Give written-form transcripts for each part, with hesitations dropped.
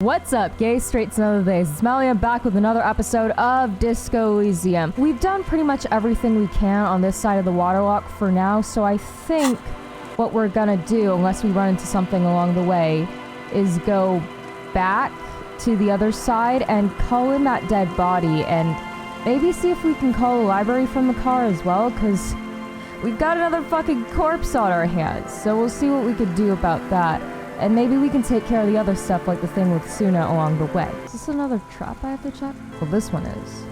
What's up, gay straights and other days? It's Melly. I'm back with another episode of Disco Elysium. We've done pretty much everything we can on this side of the waterlock for now, so I think what we're gonna do, unless we run into something along the way, is go back to the other side and call in that dead body and maybe see if we can call the library from the car as well, because we've got another fucking corpse on our hands, so we'll see what we could do about that. And maybe we can take care of the other stuff, like the thing with Suna along the way. Is this another trap I have to check? Well, this one is.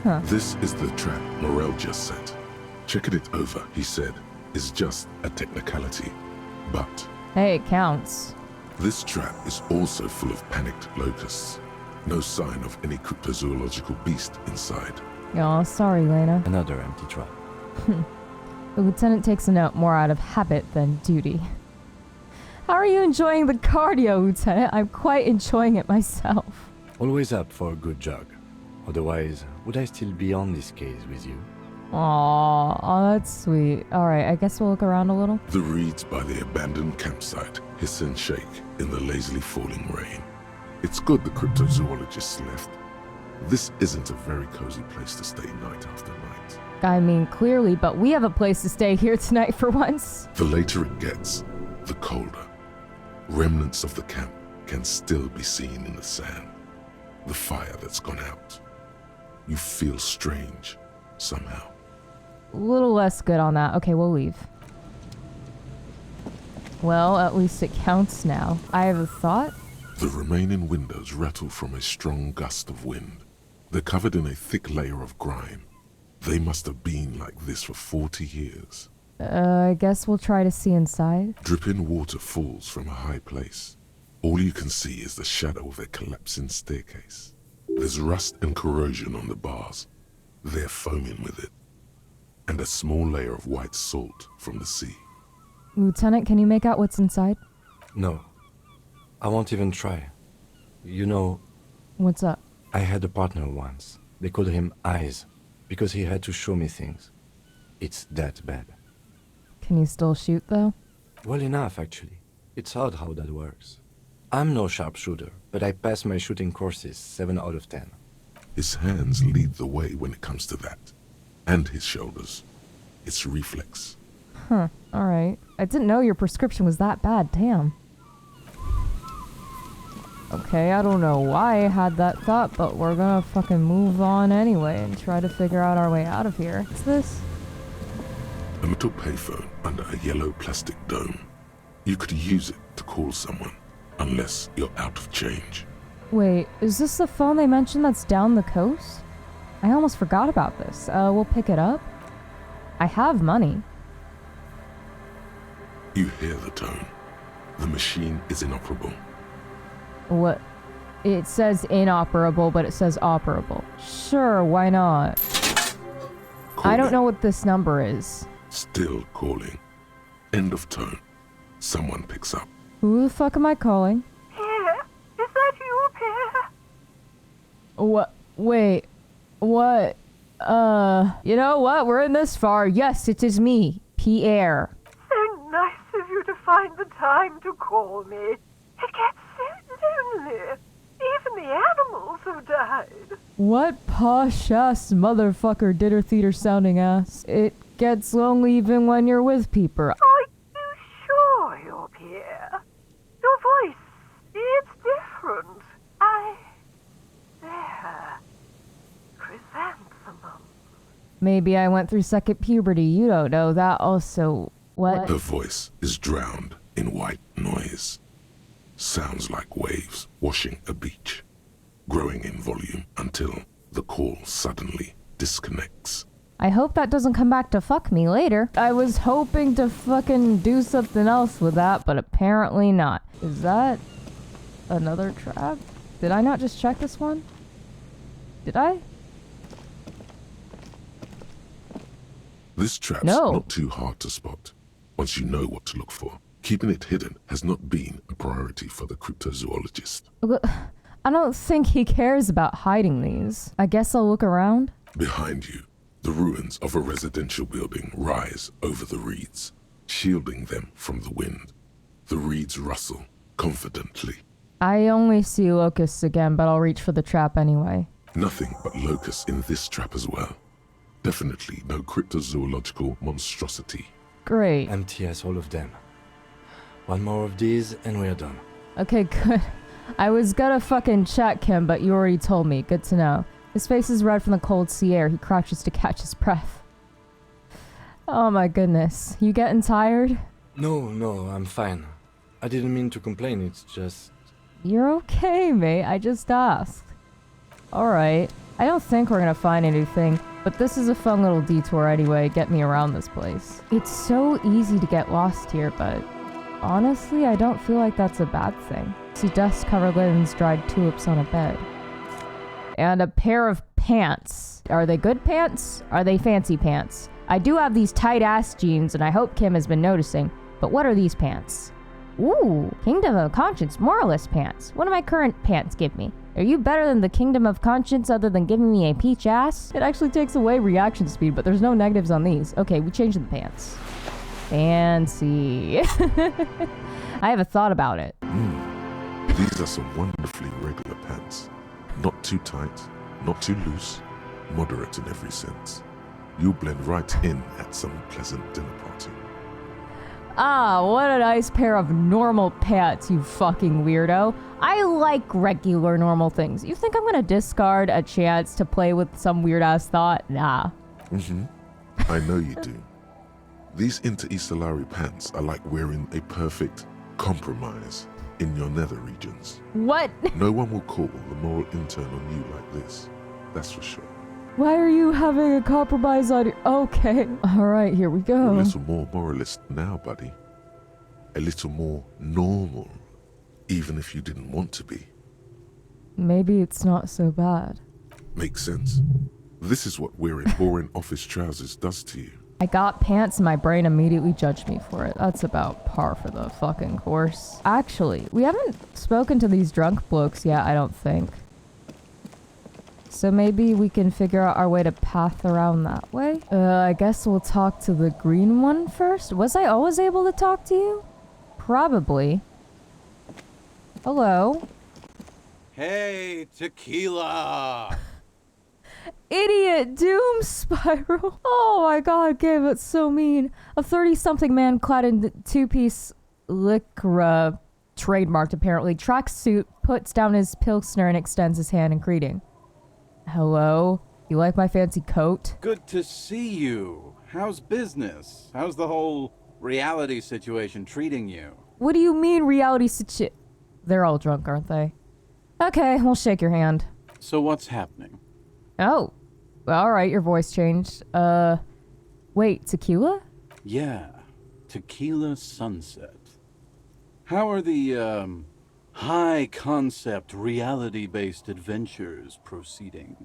Huh. This is the trap Morel just set. Checking it over, he said, is just a technicality. But Hey, it counts. this trap is also full of panicked locusts. No sign of any cryptozoological beast inside. Aw, sorry, Lena. Another empty trap. The lieutenant takes a note more out of habit than duty. How are you enjoying the cardio, Lieutenant? I'm quite enjoying it myself. Always up for a good jog. Otherwise, would I still be on this case with you? Aww, oh, that's sweet. Alright, I guess we'll look around a little. The reeds by the abandoned campsite hiss and shake in the lazily falling rain. It's good the cryptozoologists left. This isn't a very cozy place to stay night after night. I mean, clearly, but we have a place to stay here tonight for once. The later it gets, the colder. Remnants of the camp can still be seen in the sand. The fire that's gone out. You feel strange, somehow. A little less good on that. Okay, we'll leave. Well, at least it counts now. I have a thought. The remaining windows rattle from a strong gust of wind. They're covered in a thick layer of grime. They must have been like this for 40 years. I guess we'll try to see inside. Dripping water falls from a high place. All you can see is the shadow of a collapsing staircase. There's rust and corrosion on the bars. They're foaming with it. And a small layer of white salt from the sea. Lieutenant, can you make out what's inside? No. I won't even try. You know, What's up? I had a partner once. They called him Eyes, because he had to show me things. It's that bad. Can you still shoot, though? Well enough, actually. It's odd how that works. I'm no sharpshooter, but I pass my shooting courses 7 out of 10. His hands lead the way when it comes to that. And his shoulders. It's reflex. Huh, alright. I didn't know your prescription was that bad, damn. Okay, I don't know why I had that thought, but we're gonna fucking move on anyway and try to figure out our way out of here. What's this? A metal payphone under a yellow plastic dome. You could use it to call someone, unless you're out of change. Wait, is this the phone they mentioned that's down the coast? I almost forgot about this. We'll pick it up. I have money. You hear the tone. The machine is inoperable. What? It says inoperable, but it says operable. Sure, why not? I don't know what this number is. Still calling. End of tone. Someone picks up. Who the fuck am I calling? Pierre? Is that you, Pierre? What? Wait. What? You know what? We're in this far. Yes, it is me, Pierre. So nice of you to find the time to call me. It gets so lonely. Even the animals have died. What posh ass motherfucker dinner theater sounding ass. It gets lonely even when you're with people. Are you sure you're Pierre? Your voice, it's different. There. Chrysanthemum. Maybe I went through second puberty. You don't know that also. What? Her voice is drowned in white noise. Sounds like waves washing a beach, growing in volume until the call suddenly disconnects. I hope that doesn't come back to fuck me later. I was hoping to fucking do something else with that, but apparently not. Is that another trap? Did I not just check this one? Did I? This trap's No. not too hard to spot, once you know what to look for. Keeping it hidden has not been a priority for the cryptozoologist. Look, I don't think he cares about hiding these. I guess I'll look around. Behind you, the ruins of a residential building rise over the reeds, shielding them from the wind. The reeds rustle confidently, I only see locusts again, but I'll reach for the trap anyway. Nothing but locusts in this trap as well. Definitely no cryptozoological monstrosity. Great. Empty as all of them. One more of these and we're done. Okay, good. I was gonna fucking check him, but you already told me. Good to know. His face is red from the cold sea air. He crouches to catch his breath. Oh my goodness. You getting tired? No, I'm fine. I didn't mean to complain, it's just... You're okay, mate. I just asked. Alright. I don't think we're gonna find anything, but this is a fun little detour anyway, get me around this place. It's so easy to get lost here, but honestly, I don't feel like that's a bad thing. See dust-covered linens, dried tulips on a bed. And a pair of pants. Are they good pants? Are they fancy pants? I do have these tight-ass jeans, and I hope Kim has been noticing, but what are these pants? Ooh, Kingdom of Conscience Moralist pants. What do my current pants give me? Are you better than the Kingdom of Conscience other than giving me a peach ass? It actually takes away reaction speed, but there's no negatives on these. Okay, we changed the pants. Fancy. I have a thought about it. These are some wonderfully regular pants. Not too tight, not too loose, moderate in every sense. You'll blend right in at some pleasant dinner party. Ah, what a nice pair of normal pants, you fucking weirdo. I like regular normal things. You think I'm gonna discard a chance to play with some weird-ass thought? Nah. I know you do. These interstellari pants are like wearing a perfect compromise in your nether regions. What? No one will call the moral intern on you like this. That's for sure. Why are you having a compromise on your... Okay. Alright, here we You're go. a little more moralist now, buddy. A little more normal, even if you didn't want to be. Maybe it's not so bad. Makes sense. This is what wearing boring office trousers does to you. I got pants and my brain immediately judged me for it. That's about par for the fucking course. Actually, we haven't spoken to these drunk blokes yet, I don't think. So maybe we can figure out our way to path around that way. I guess we'll talk to the green one first. Was I always able to talk to you? Probably. Hello? Hey, tequila! Idiot doom spiral. Oh my god, Gabe, that's so mean. A 30-something man clad in two-piece lycra, trademarked apparently, tracksuit, puts down his pilsner and extends his hand in greeting. Hello? You like my fancy coat? Good to see you. How's business? How's the whole reality situation treating you? What do you mean reality They're all drunk, aren't they? Okay, we'll shake your hand. So what's happening? Oh. Alright, your voice changed. Wait, tequila? Yeah, tequila sunset. How are the, high-concept, reality-based adventures proceeding?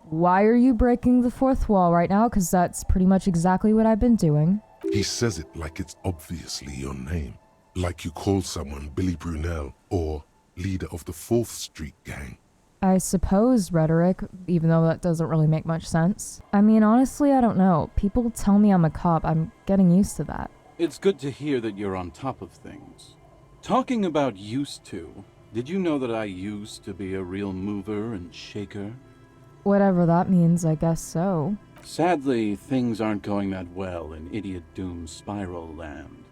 Why are you breaking the fourth wall right now? Because that's pretty much exactly what I've been doing. He says it like it's obviously your name. Like you call someone Billy Brunel or leader of the 4th Street gang. I suppose rhetoric, even though that doesn't really make much sense. I mean, honestly, I don't know. People tell me I'm a cop. I'm getting used to that. It's good to hear that you're on top of things. Talking about used to, did you know that I used to be a real mover and shaker? Whatever that means, I guess so. Sadly, things aren't going that well in Idiot Doom Spiral Land.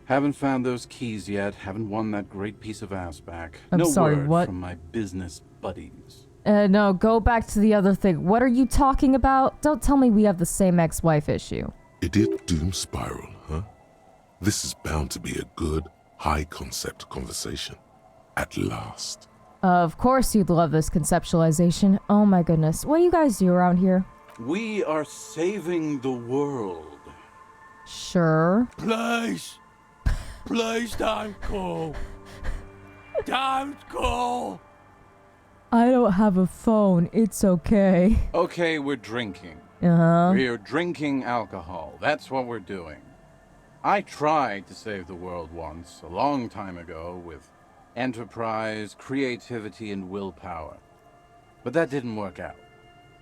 Haven't found those keys yet, haven't won that great piece of ass back. I'm sorry, word what? from my business buddies. No, go back to the other thing. What are you talking about? Don't tell me we have the same ex-wife issue. Idiot Doom Spiral, huh? This is bound to be a good, high-concept conversation. At last. Of course you'd love this conceptualization. Oh my goodness. What do you guys do around here? We are saving the world. Sure. Please! Please don't go! Don't go! I don't have a phone. It's okay. Okay, we're drinking. Uh-huh. We're drinking alcohol. That's what we're doing. I tried to save the world once, a long time ago, with enterprise, creativity, and willpower. But that didn't work out.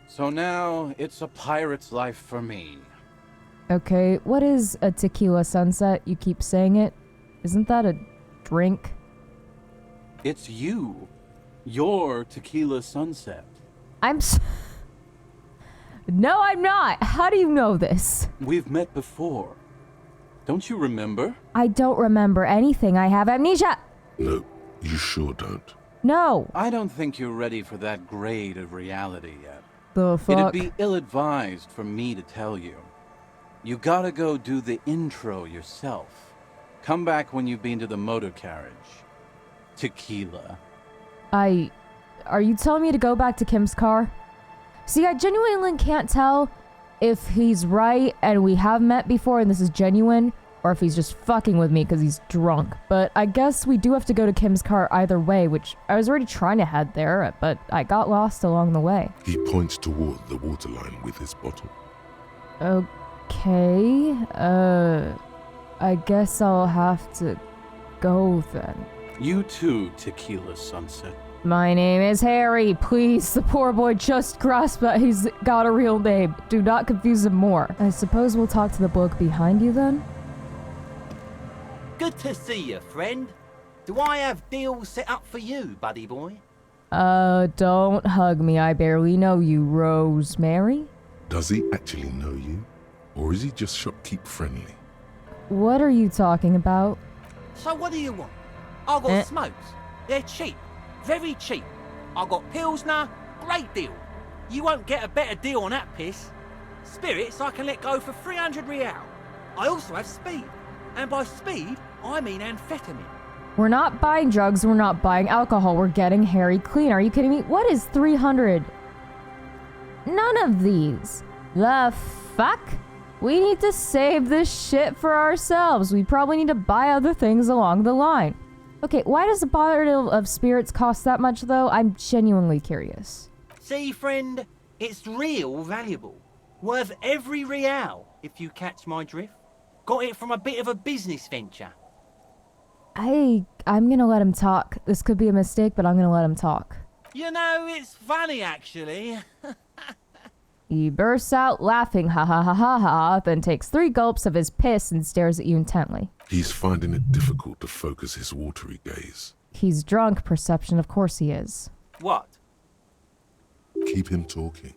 So now, it's a pirate's life for me. Okay, what is a tequila sunset? You keep saying it. Isn't that a drink? It's you. You're Tequila Sunset. No, I'm not. How do you know this? We've met before. Don't you remember? I don't remember anything. I have amnesia. No, you sure don't. No. I don't think you're ready for that grade of reality yet. The fuck? It'd be ill-advised for me to tell you. You gotta go do the intro yourself. Come back when you've been to the motor carriage. Tequila. Are you telling me to go back to Kim's car? See, I genuinely can't tell if he's right and we have met before and this is genuine, or if he's just fucking with me because he's drunk. But I guess we do have to go to Kim's car either way, which I was already trying to head there, but I got lost along the way. He points toward the waterline with his bottle. Okay, I guess I'll have to go then. You too, Tequila Sunset. My name is Harry. Please, the poor boy just grasped that he's got a real name. Do not confuse him more. I suppose we'll talk to the bloke behind you then? Good to see you, friend. Do I have deals set up for you, buddy boy? Don't hug me. I barely know you, Rosemary. Does he actually know you? Or is he just shopkeep friendly? What are you talking about? So what do you want? I got smokes. They're cheap. Very cheap. I got Pilsner. Great deal. You won't get a better deal on that piss. Spirits I can let go for 300 real. I also have speed. And by speed, I mean amphetamine. We're not buying drugs. We're not buying alcohol. We're getting Harry clean. Are you kidding me? What is 300? None of these. The fuck? We need to save this shit for ourselves. We probably need to buy other things along the line. Okay, why does a bottle of spirits cost that much, though? I'm genuinely curious. See, friend, it's real valuable. Worth every real, if you catch my drift. Got it from a bit of a business venture. I'm gonna let him talk. This could be a mistake, but I'm gonna let him talk. You know, it's funny, actually. He bursts out laughing, ha ha ha ha ha, then takes 3 gulps of his piss and stares at you intently. He's finding it difficult to focus his watery gaze. He's drunk, perception, of course he is. What? Keep him talking.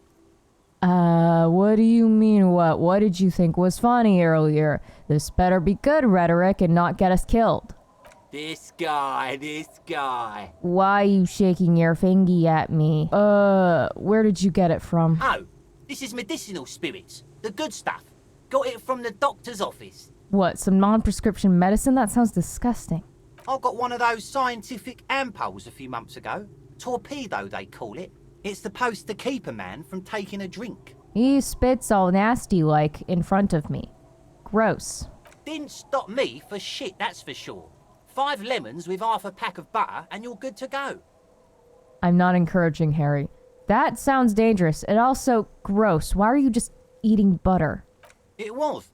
What do you mean what? What did you think was funny earlier? This better be good rhetoric and not get us killed. This guy. Why you shaking your fingy at me? Where did you get it from? Oh, this is medicinal spirits. The good stuff. Got it from the doctor's office. What, some non-prescription medicine? That sounds disgusting. I got one of those scientific ampoules a few months ago. Torpedo, they call it. It's supposed to keep a man from taking a drink. He spits all nasty-like in front of me. Gross. Didn't stop me for shit, that's for sure. 5 lemons with half a pack of butter and you're good to go. I'm not encouraging Harry. That sounds dangerous and also gross. Why are you just eating butter? It was.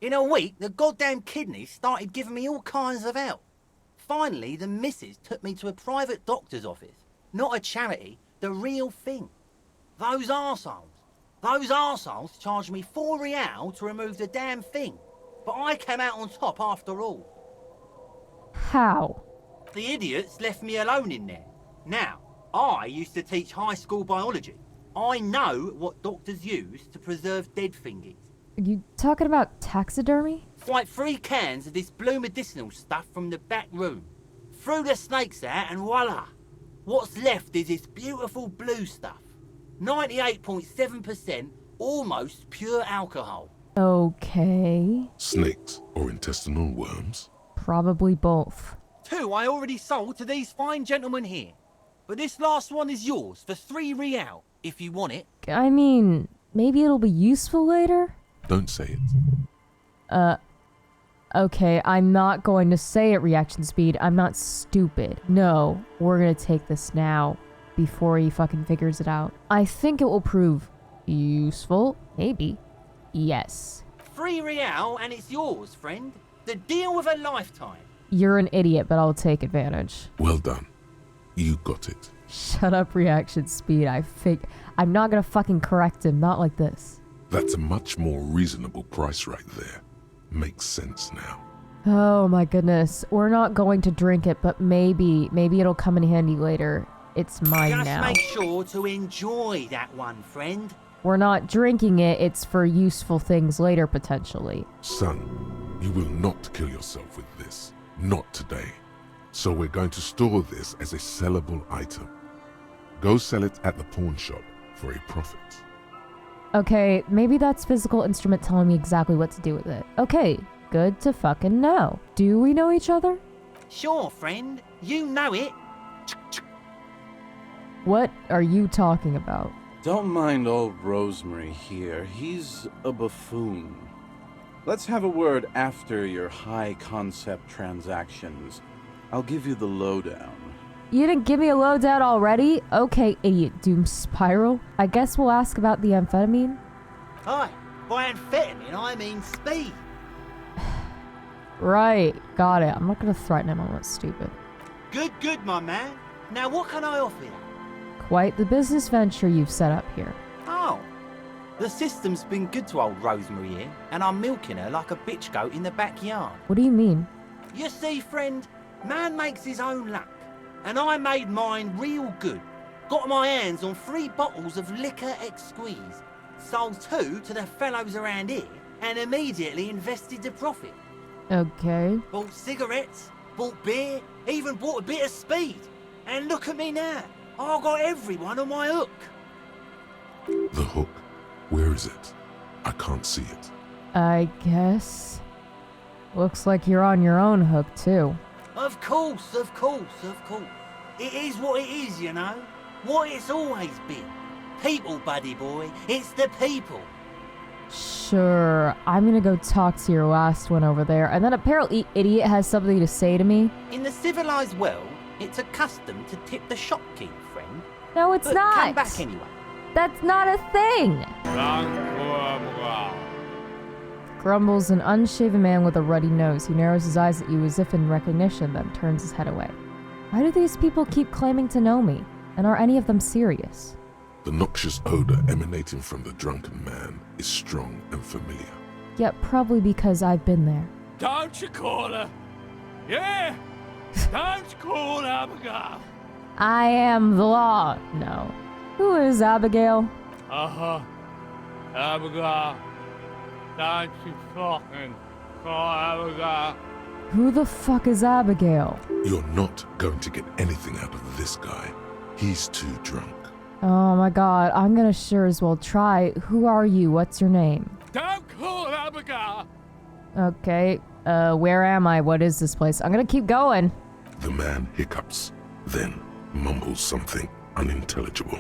In a week, the goddamn kidneys started giving me all kinds of help. Finally, the missus took me to a private doctor's office. Not a charity, the real thing. Those arseholes charged me 4 real to remove the damn thing. But I came out on top after all. How? The idiots left me alone in there. Now, I used to teach high school biology. I know what doctors use to preserve dead thingies. Are you talking about taxidermy? Swipe 3 cans of this blue medicinal stuff from the back room. Threw the snakes out and voila. What's left is this beautiful blue stuff. 98.7% almost pure alcohol. Okay. Snakes or intestinal worms? Probably both. 2 I already sold to these fine gentlemen here. But this last one is yours for 3 real, if you want it. I mean, maybe it'll be useful later? Don't say it. Okay, I'm not going to say it, reaction speed. I'm not stupid. No, we're gonna take this now, before he fucking figures it out. I think it will prove useful. Maybe. Yes. 3 real and it's yours, friend. The deal of a lifetime. You're an idiot, but I'll take advantage. Well done. You got it. Shut up, reaction speed. I'm not gonna fucking correct him, not like this. That's a much more reasonable price right there. Makes sense now. Oh my goodness. We're not going to drink it, but maybe it'll come in handy later. It's mine Just now. make sure to enjoy that one, friend. We're not drinking it, it's for useful things later, potentially. Son, you will not kill yourself with this. Not today. So we're going to store this as a sellable item. Go sell it at the pawn shop for a profit. Okay, maybe that's physical instrument telling me exactly what to do with it. Okay, good to fucking know. Do we know each other? Sure, friend. You know it. What are you talking about? Don't mind old Rosemary here. He's a buffoon. Let's have a word after your high-concept transactions. I'll give you the lowdown. You didn't give me a lowdown already? Okay, idiot Doom Spiral. I guess we'll ask about the amphetamine. Hi. By amphetamine, I mean speed. Right, got it. I'm not gonna threaten him, I'm not stupid. Good, my man. Now what can I offer you? Quite the business venture you've set up here. Oh. The system's been good to old Rosemary here, and I'm milking her like a bitch goat in the backyard. What do you mean? You see, friend, man makes his own luck, and I made mine real good. Got my hands on 3 bottles of liquor exquise, sold 2 to the fellows around here, and immediately invested the profit. Okay. Bought cigarettes, bought beer, even bought a bit of speed. And look at me now. I got everyone on my hook. The hook? Where is it? I can't see it. I guess. Looks like you're on your own hook, too. Of course. It is what it is, you know. What it's always been. People, buddy boy. It's the people. Sure, I'm gonna go talk to your last one over there, and then apparently Idiot has something to say to me. In the civilized world, it's a custom to tip the shopkeeper, friend. No, it's But not. come back anyway. That's not a thing. Grumbles an unshaven man with a ruddy nose. He narrows his eyes at you as if in recognition, then turns his head away. Why do these people keep claiming to know me? And are any of them serious? The noxious odor emanating from the drunken man is strong and familiar. Yeah, probably because I've been there. Don't you call her? Yeah! Don't call Abigail! I am the law. No. Who is Abigail? Uh-huh. Abigail. Don't you fucking call Abigail. Who the fuck is Abigail? You're not going to get anything out of this guy. He's too drunk. Oh my god, I'm gonna sure as well try. Who are you? What's your name? Don't call Abigail! Okay, where am I? What is this place? I'm gonna keep going. The man hiccups, then mumbles something unintelligible.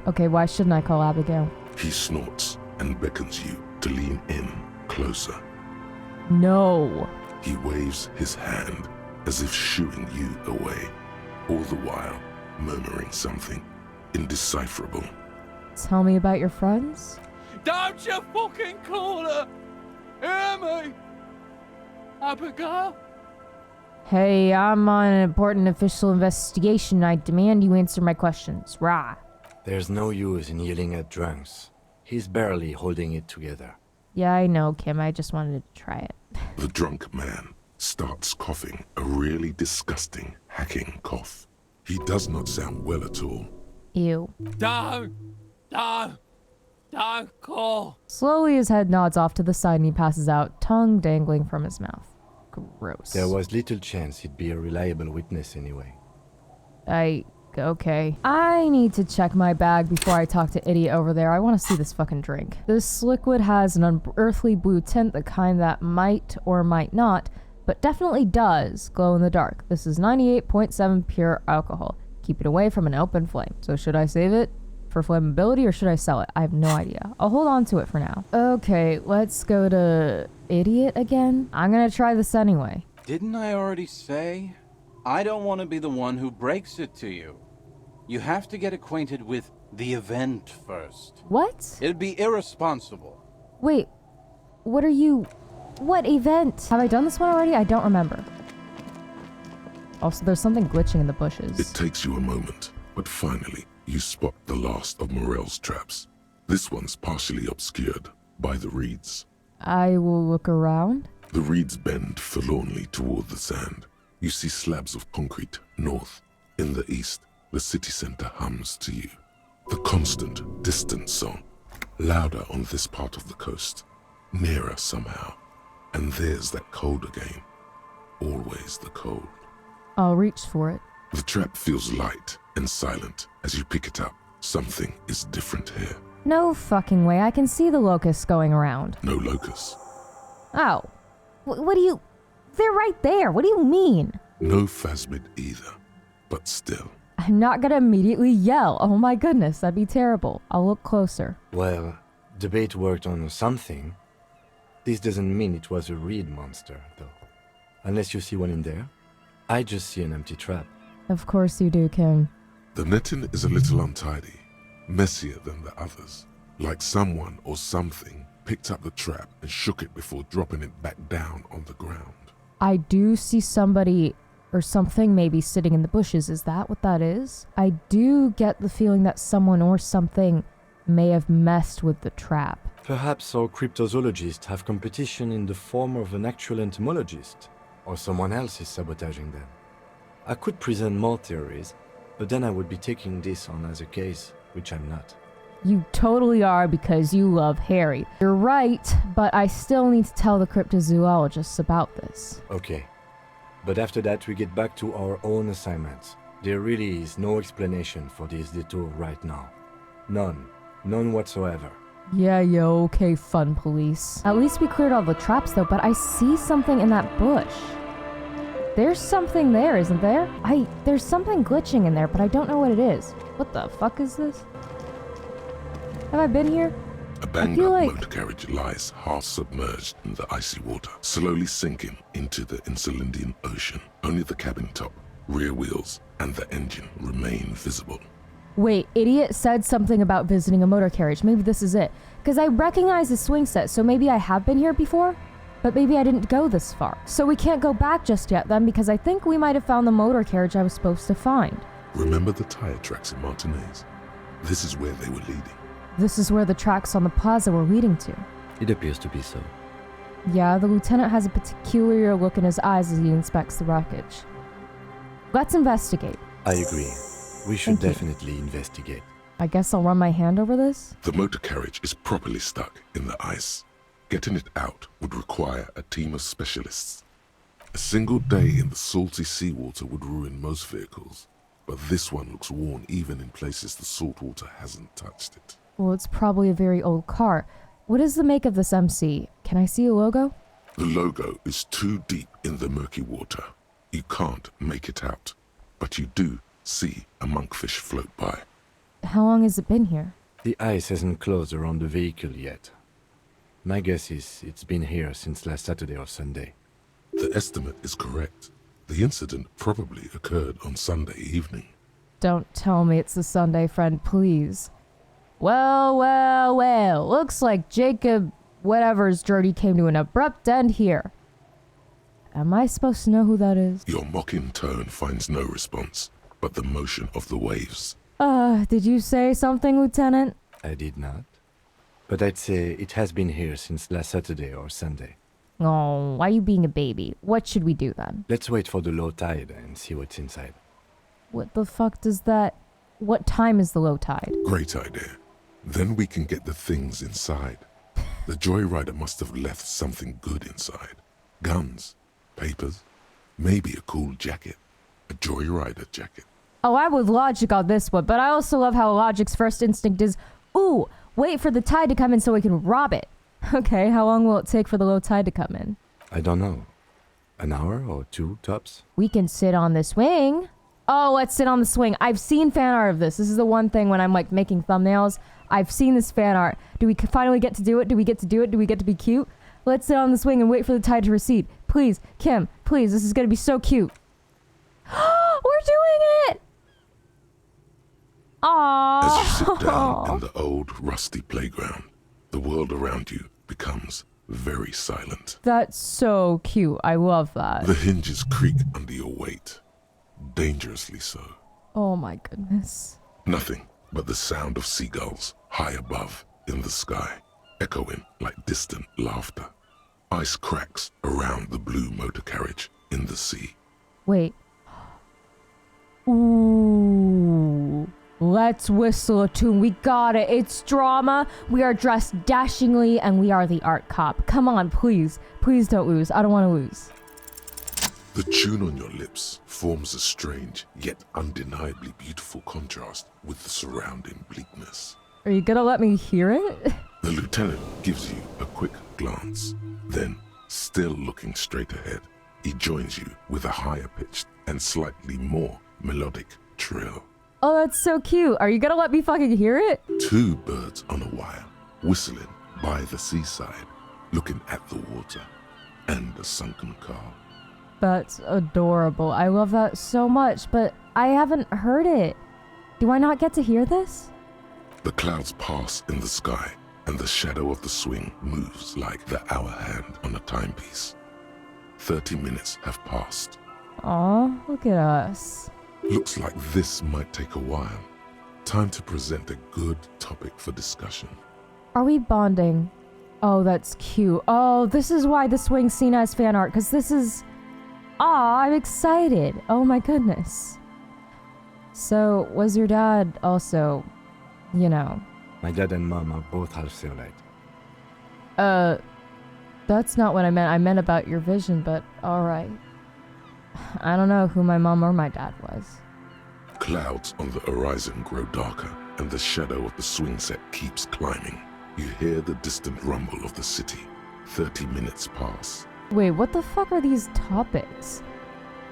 Okay, why shouldn't I call Abigail? He snorts and beckons you to lean in closer. No. He waves his hand as if shooing you away, all the while murmuring something indecipherable. Tell me about your friends? Don't you fucking call her! Hear me? Abigail? Hey, I'm on an important official investigation. I demand you answer my questions. Rah. There's no use in yelling at drunks. He's barely holding it together. Yeah, I know, Kim. I just wanted to try it. The drunk man starts coughing a really disgusting, hacking cough. He does not sound well at all. Ew. Don't call. Slowly his head nods off to the side and he passes out, tongue dangling from his mouth. Gross. There was little chance he'd be a reliable witness anyway. Okay. I need to check my bag before I talk to Idiot over there. I want to see this fucking drink. This liquid has an unearthly blue tint, the kind that might or might not, but definitely does glow in the dark. This is 98.7 pure alcohol. Keep it away from an open flame. So should I save it for flammability or should I sell it? I have no idea. I'll hold on to it for now. Okay, let's go to Idiot again. I'm gonna try this anyway. Didn't I already say? I don't want to be the one who breaks it to you. You have to get acquainted with the event first. What? It'd be irresponsible. Wait, what event? Have I done this one already? I don't remember. Also, there's something glitching in the bushes. It takes you a moment, but finally, you spot the last of Morel's traps. This one's partially obscured by the reeds. I will look around. The reeds bend forlornly toward the sand. You see slabs of concrete north. In the east, the city center hums to you. The constant, distant song. Louder on this part of the coast. Nearer somehow. And there's that cold again. Always the cold. I'll reach for it. The trap feels light and silent as you pick it up. Something is different here. No fucking way. I can see the locusts going around. No locusts. Oh. What do you... They're right there. What do you mean? No phasmid either. But still. I'm not gonna immediately yell. Oh my goodness, that'd be terrible. I'll look closer. Well, the bait worked on something. This doesn't mean it was a reed monster, though. Unless you see one in there. I just see an empty trap. Of course you do, Kim. The netting is a little untidy. Messier than the others. Like someone or something picked up the trap and shook it before dropping it back down on the ground. I do see somebody or something maybe sitting in the bushes. Is that what that is? I do get the feeling that someone or something may have messed with the trap. Perhaps our cryptozoologists have competition in the form of an actual entomologist, or someone else is sabotaging them. I could present more theories, but then I would be taking this on as a case, which I'm not. You totally are because you love Harry. You're right, but I still need to tell the cryptozoologists about this. Okay. But after that we get back to our own assignments. There really is no explanation for this detour right now. None. None whatsoever. Yeah, okay, fun police. At least we cleared all the traps though, but I see something in that bush. There's something there, isn't there? There's something glitching in there, but I don't know what it is. What the fuck is this? Have I been here? A banged-up motor carriage lies half submerged in the icy water, slowly sinking into the Insulindian Ocean. Only the cabin top, rear wheels, and the engine remain visible. Wait, idiot said something about visiting a motor carriage. Maybe this is it. Because I recognize the swing set, so maybe I have been here before? But maybe I didn't go this far. So we can't go back just yet then, because I think we might have found the motor carriage I was supposed to find. Remember the tire tracks in Martinez? This is where they were leading. This is where the tracks on the plaza were leading to. It appears to be so. Yeah, the lieutenant has a peculiar look in his eyes as he inspects the wreckage. Let's investigate. I agree. We should definitely investigate. I guess I'll run my hand over this? The motor carriage is properly stuck in the ice. Getting it out would require a team of specialists. A single day in the salty seawater would ruin most vehicles, but this one looks worn even in places the salt water hasn't touched it. Well, it's probably a very old car. What is the make of this MC? Can I see a logo? The logo is too deep in the murky water. You can't make it out, but you do see a monkfish float by. How long has it been here? The ice hasn't closed around the vehicle yet. My guess is it's been here since last Saturday or Sunday. The estimate is correct. The incident probably occurred on Sunday evening. Don't tell me it's a Sunday, friend, please. Well. Looks like Jacob whatever's journey came to an abrupt end here. Am I supposed to know who that is? Your mocking tone finds no response, but the motion of the waves. Did you say something, Lieutenant? I did not. But I'd say it has been here since last Saturday or Sunday. Oh, why are you being a baby? What should we do then? Let's wait for the low tide and see what's inside. What the fuck does that... What time is the low tide? Great idea. Then we can get the things inside. The joyrider must have left something good inside. Guns, papers, maybe a cool jacket. A joyrider jacket. Oh, I would logic on this one, but I also love how logic's first instinct is, ooh, wait for the tide to come in so we can rob it. Okay, how long will it take for the low tide to come in? I don't know. An hour or two, tops? We can sit on the swing. Oh, let's sit on the swing. I've seen fan art of this. This is the one thing when I'm like making thumbnails. I've seen this fan art. Do we finally get to do it? Do we get to do it? Do we get to be cute? Let's sit on the swing and wait for the tide to recede. Please, Kim, please, this is gonna be so cute. We're doing it! Aww. As you sit down in the old, rusty playground, the world around you becomes very silent. That's so cute. I love that. The hinges creak under your weight. Dangerously so. Oh my goodness. Nothing but the sound of seagulls high above in the sky. echoing like distant laughter. Ice cracks around the blue motor carriage in the sea. Wait. Ooh. Let's whistle a tune. We got it. It's drama. We are dressed dashingly and we are the art cop. Come on, please. Please don't lose. I don't want to lose. The tune on your lips forms a strange yet undeniably beautiful contrast with the surrounding bleakness. Are you gonna let me hear it? The lieutenant gives you a quick glance. Then, still looking straight ahead, he joins you with a higher pitched and slightly more melodic trill. Oh, that's so cute. Are you gonna let me fucking hear it? Two birds on a wire, whistling by the seaside, looking at the water and the sunken car. That's adorable. I love that so much, but I haven't heard it. Do I not get to hear this? The clouds pass in the sky, and the shadow of the swing moves like the hour hand on a timepiece. 30 minutes have passed. Aw, look at us. Looks like this might take a while. Time to present a good topic for discussion. Are we bonding? Oh, that's cute. Oh, this is why the swing scene has fan art, because this is... Aw, I'm excited. Oh my goodness. So, was your dad also, you know... My dad and mom are both half Zeolite. That's not what I meant. I meant about your vision, but alright. I don't know who my mom or my dad was. Clouds on the horizon grow darker, and the shadow of the swing set keeps climbing. You hear the distant rumble of the city. 30 minutes pass. Wait, what the fuck are these topics?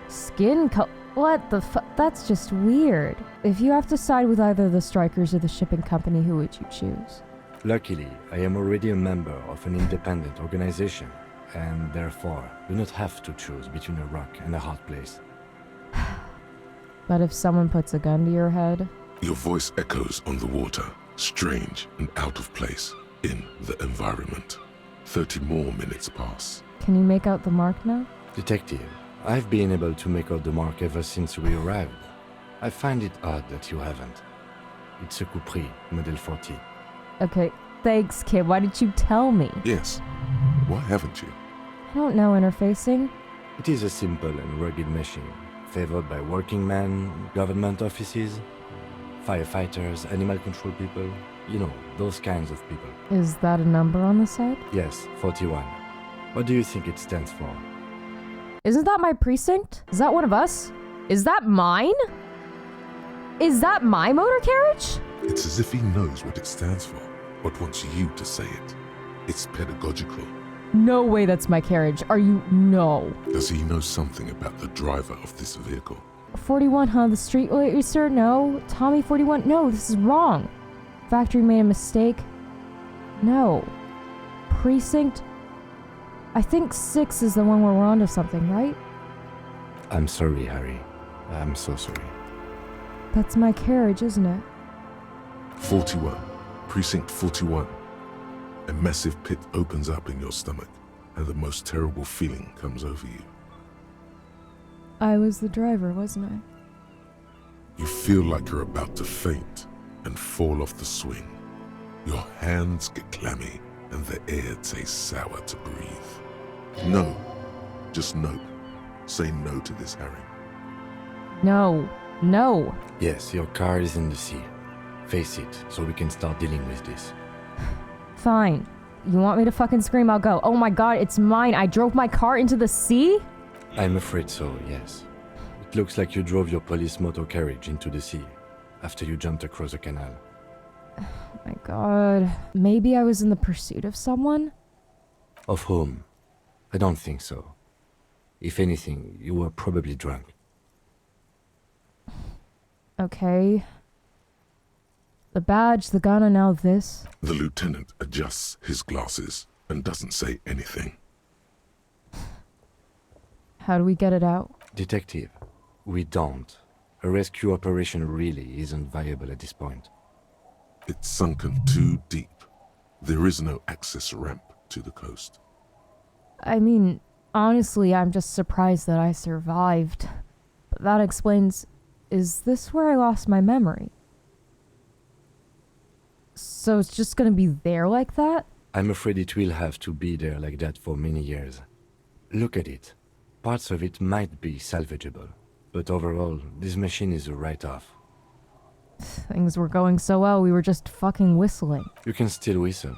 Skin color? What the fuck? That's just weird. If you have to side with either the strikers or the shipping company, who would you choose? Luckily, I am already a member of an independent organization, and therefore do not have to choose between a rock and a hard place. But if someone puts a gun to your head... Your voice echoes on the water, strange and out of place in the environment. 30 more minutes pass. Can you make out the mark now? Detective, I've been able to make out the mark ever since we arrived. I find it odd that you haven't. It's a Capri, Model 40. Okay, thanks, kid. Why didn't you tell me? Yes. Why haven't you? I don't know interfacing. It is a simple and rugged machine, favored by working men, government offices, firefighters, animal control people, you know, those kinds of people. Is that a number on the side? Yes, 41. What do you think it stands for? Isn't that my precinct? Is that one of us? Is that mine? Is that my motor carriage? It's as if he knows what it stands for, but wants you to say it. It's pedagogical. No way that's my carriage. Are you? No. Does he know something about the driver of this vehicle? 41, huh? The street racer? No. Tommy 41? No, this is wrong. Factory made a mistake. No. Precinct? I think 6 is the one where we're onto something, right? I'm sorry, Harry. I'm so sorry. That's my carriage, isn't it? 41. Precinct 41. A massive pit opens up in your stomach, and the most terrible feeling comes over you. I was the driver, wasn't I? You feel like you're about to faint and fall off the swing. Your hands get clammy, and the air tastes sour to breathe. No. Just no. Say no to this, Harry. No. No. Yes, your car is in the sea. Face it, so we can start dealing with this. Fine. You want me to fucking scream? I'll go. Oh my god, it's mine. I drove my car into the sea? I'm afraid so, yes. It looks like you drove your police motor carriage into the sea after you jumped across a canal. Oh my god. Maybe I was in the pursuit of someone? Of whom? I don't think so. If anything, you were probably drunk. Okay. The badge, the gun, and now this. The lieutenant adjusts his glasses and doesn't say anything. How do we get it out? Detective, we don't. A rescue operation really isn't viable at this point. It's sunken too deep. There is no access ramp to the coast. I mean, honestly, I'm just surprised that I survived. But that explains... Is this where I lost my memory? So it's just gonna be there like that? I'm afraid it will have to be there like that for many years. Look at it. Parts of it might be salvageable, but overall, this machine is a write-off. Things were going so well, we were just fucking whistling. You can still whistle.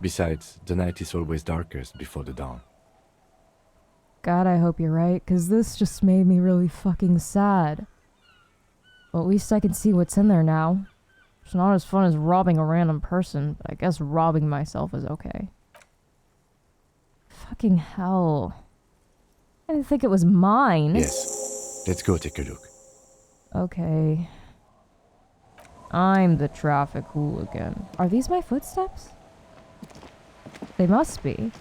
Besides, the night is always darkest before the dawn. God, I hope you're right, because this just made me really fucking sad. Well, at least I can see what's in there now. It's not as fun as robbing a random person, but I guess robbing myself is okay. Fucking hell. I didn't think it was mine. Yes. Let's go take a look. Okay. I'm the traffic hooligan. Are these my footsteps? They must be.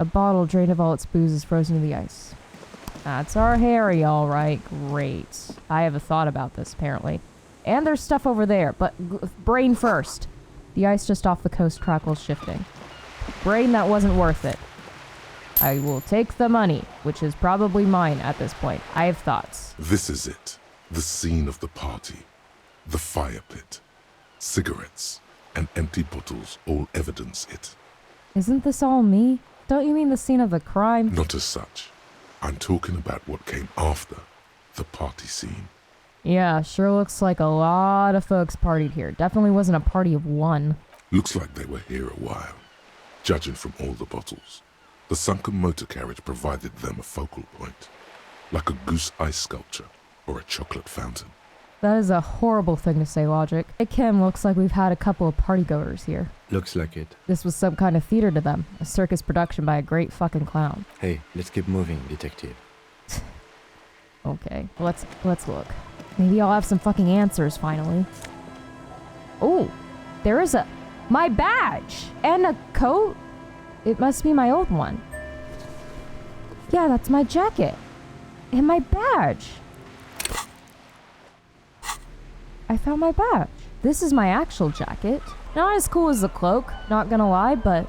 A bottle drained of all its booze is frozen to the ice. That's our Harry, all right. Great. I have a thought about this, apparently. And there's stuff over there, but brain first. The ice just off the coast crackles shifting. Brain, that wasn't worth it. I will take the money, which is probably mine at this point. I have thoughts. This is it. The scene of the party. The fire pit. Cigarettes and empty bottles all evidence it. Isn't this all me? Don't you mean the scene of the crime? Not as such. I'm talking about what came after the party scene. Yeah, sure looks like a lot of folks partied here. Definitely wasn't a party of one. Looks like they were here a while, judging from all the bottles. The sunken motor carriage provided them a focal point, like a goose ice sculpture or a chocolate fountain. That is a horrible thing to say, Logic. Hey, Kim, looks like we've had a couple of partygoers here. Looks like it. This was some kind of theater to them. A circus production by a great fucking clown. Hey, let's keep moving, detective. Okay, let's look. Maybe I'll have some fucking answers finally. Oh, there is my badge and a coat. It must be my old one. Yeah, that's my jacket and my badge. I found my badge. This is my actual jacket. Not as cool as the cloak, not gonna lie, but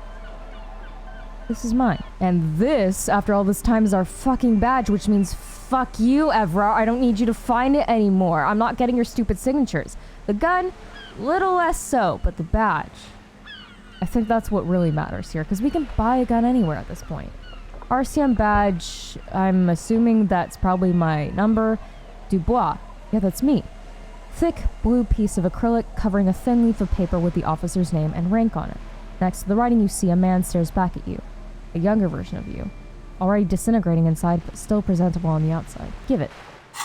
this is mine. And this, after all this time, is our fucking badge, which means fuck you, Evra. I don't need you to find it anymore. I'm not getting your stupid signatures. The gun, little less so, but the badge. I think that's what really matters here, because we can buy a gun anywhere at this point. RCM badge, I'm assuming that's probably my number. Dubois. Yeah, that's me. Thick blue piece of acrylic covering a thin leaf of paper with the officer's name and rank on it. Next to the writing, you see a man stares back at you. A younger version of you. Already disintegrating inside, but still presentable on the outside. Give it.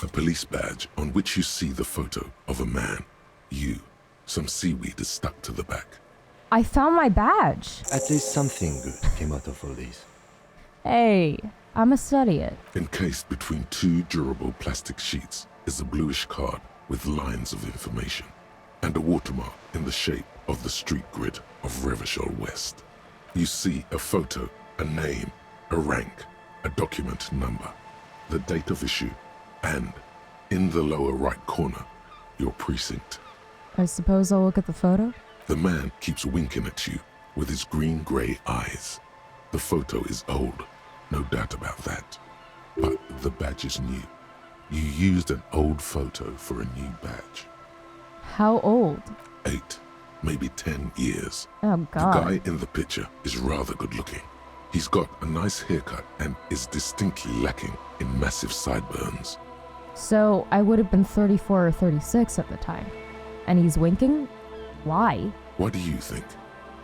A police badge on which you see the photo of a man. You. Some seaweed is stuck to the back. I found my badge. At least something good came out of all this. Hey, I'ma study it. Encased between two durable plastic sheets is a bluish card with lines of information and a watermark in the shape of the street grid of Revachol West. You see a photo, a name, a rank, a document number, the date of issue, and, in the lower right corner, your precinct. I suppose I'll look at the photo? The man keeps winking at you with his green-gray eyes. The photo is old, no doubt about that. But the badge is new. You used an old photo for a new badge. How old? 8, maybe 10 years. Oh, God. The guy in the picture is rather good looking. He's got a nice haircut and is distinctly lacking in massive sideburns. So I would have been 34 or 36 at the time. And he's winking? Why? What do you think?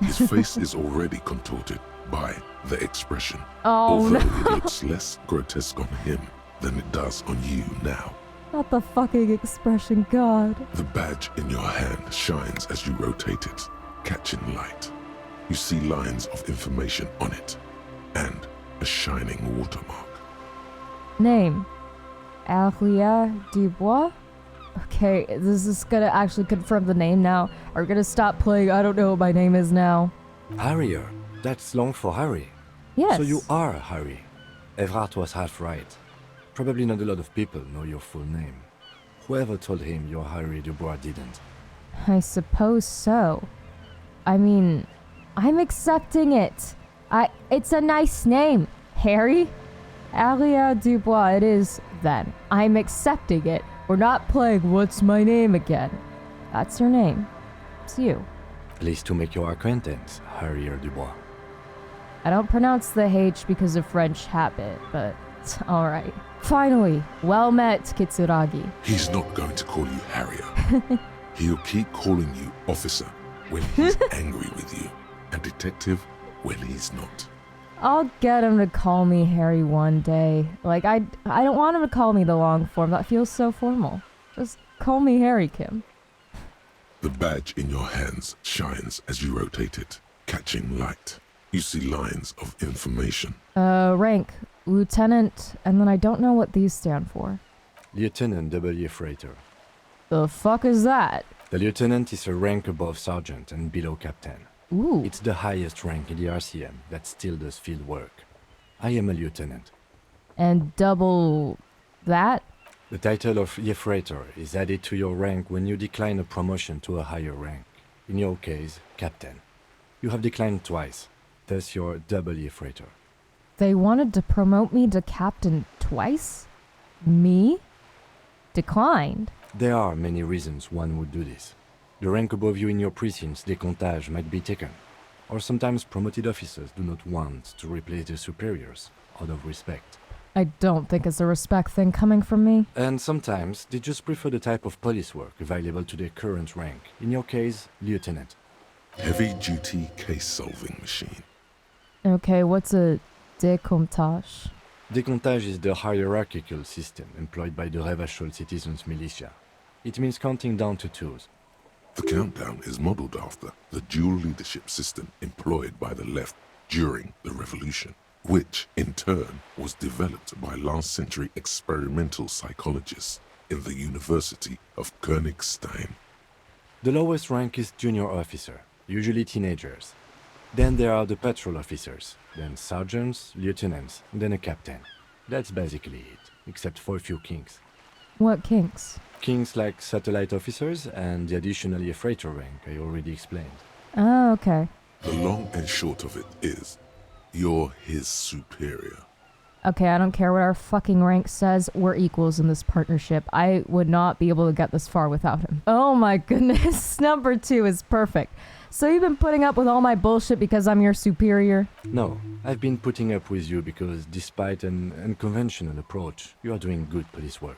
His face is already contorted by the expression. Oh, although no. it looks less grotesque on him than it does on you now. Not the fucking expression, God. The badge in your hand shines as you rotate it, catching light. You see lines of information on it, and a shining watermark. Name. Aria Dubois? Okay, this is gonna actually confirm the name now. Are we gonna stop playing I don't know what my name is now? Harrier. That's long for Harry. Yes. So you are Harry. Evrard was half right. Probably not a lot of people know your full name. Whoever told him you're Harry Dubois didn't. I suppose so. I mean, I'm accepting it. It's a nice name. Harry? Aria Dubois it is, then. I'm accepting it. We're not playing What's My Name again. That's your name. It's you. Pleased to make your acquaintance, Harrier Dubois. I don't pronounce the H because of French habit, but it's alright. Finally, well met, Kitsuragi. He's not going to call you Harrier. He'll keep calling you officer when he's angry with you, and detective when he's not. I'll get him to call me Harry one day. Like, I don't want him to call me the long form. That feels so formal. Just call me Harry Kim. The badge in your hands shines as you rotate it, catching light. You see lines of information. Rank, lieutenant, and then I don't know what these stand for. Lieutenant W. Freighter. The fuck is that? The lieutenant is a rank above sergeant and below captain. Ooh. It's the highest rank in the RCM that still does field work. I am a lieutenant. And double that? The title of Freighter is added to your rank when you decline a promotion to a higher rank. In your case, captain. You have declined twice, thus you're double Freighter. They wanted to promote me to captain twice? Me? Declined? There are many reasons one would do this. The rank above you in your precinct's décomptage might be taken, or sometimes promoted officers do not want to replace their superiors out of respect. I don't think it's a respect thing coming from me. And sometimes they just prefer the type of police work available to their current rank, in your case, lieutenant. Heavy-duty case-solving machine. Okay, what's a décomptage? Décomptage is the hierarchical system employed by the Revachol citizens' militia. It means counting down to twos. The countdown is modeled after the dual leadership system employed by the left during the revolution, which in turn was developed by last-century experimental psychologists in the University of Königstein. The lowest rank is junior officer, usually teenagers. Then there are the patrol officers, then sergeants, lieutenants, then a captain. That's basically it, except for a few kinks. What kinks? Kinks like satellite officers and the additional freighter rank I already explained. Oh, okay. The long and short of it is, you're his superior. Okay, I don't care what our fucking rank says. We're equals in this partnership. I would not be able to get this far without him. Oh my goodness. Number 2 is perfect. So you've been putting up with all my bullshit because I'm your superior? No, I've been putting up with you because despite an unconventional approach, you are doing good police work.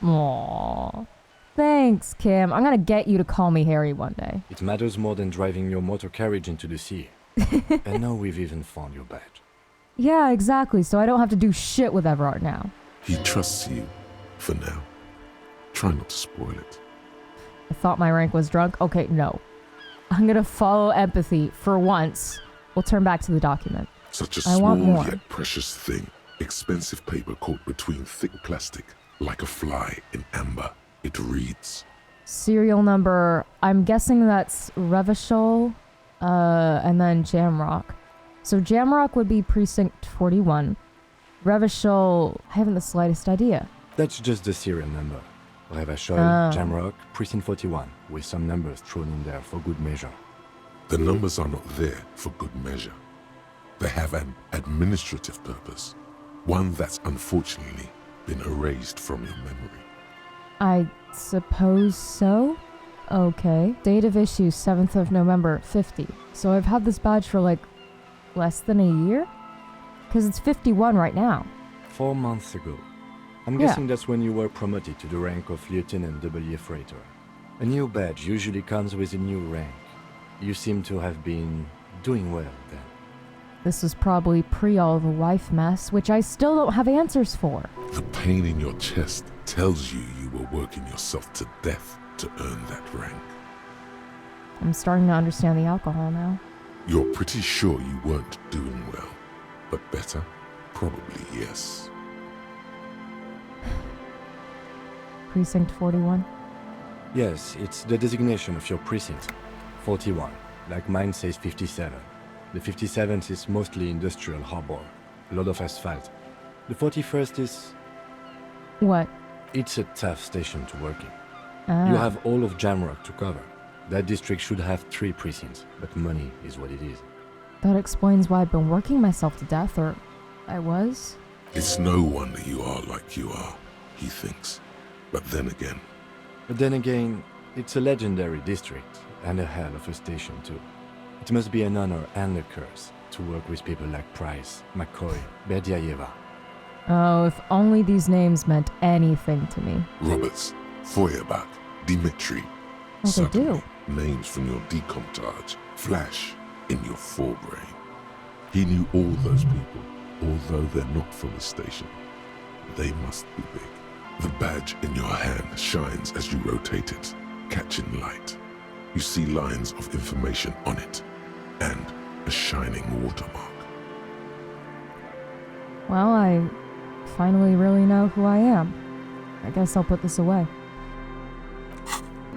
Aww. Thanks, Kim. I'm gonna get you to call me Harry one day. It matters more than driving your motor carriage into the sea. And now we've even found your badge. Yeah, exactly. So I don't have to do shit with Everard now. He trusts you, for now. Try not to spoil it. I thought my rank was drunk. Okay, no. I'm gonna follow empathy for once. We'll turn back to the document. Such a I want small more. yet precious thing. Expensive paper caught between thick plastic, like a fly in amber. It reads, Serial number, I'm guessing that's Revachol, and then Jamrock. So Jamrock would be precinct 41. Revachol, I haven't the slightest idea. That's just the serial number. Revachol, Jamrock, precinct 41, with some numbers thrown in there for good measure. the numbers are not there for good measure. They have an administrative purpose, one that's unfortunately been erased from your memory. I suppose so? Okay. Date of issue, 7th of November, 50. So I've had this badge for like less than a year? Because it's 51 right now. 4 months ago. I'm guessing that's when you were promoted to the rank of Lieutenant W. Freighter. A new badge usually comes with a new rank. You seem to have been doing well then. This was probably pre all the wife mess, which I still don't have answers for. The pain in your chest tells you you were working yourself to death to earn that rank. I'm starting to understand the alcohol now. You're pretty sure you weren't doing well, but better? Probably yes. Precinct 41. Yes, it's the designation of your precinct. 41. Like mine says 57. The 57th is mostly industrial harbor. A lot of asphalt. The 41st is... What? It's a tough station to work in. Ah. You have all of Jamrock to cover. That district should have 3 precincts, but money is what it is. That explains why I've been working myself to death, or I was. It's no wonder you are like you are, he thinks. But then again, But then again, it's a legendary district, and a hell of a station too. It must be an honor and a curse to work with people like Price, McCoy, Berdiaeva. Oh, if only these names meant anything to me. Roberts, Feuerbach, Dimitri. Well, they Suddenly, do. names from your decomptage flash in your forebrain. He knew all those people, although they're not from the station. They must be big. The badge in your hand shines as you rotate it, catching light. You see lines of information on it, and a shining watermark. Well, I finally really know who I am. I guess I'll put this away.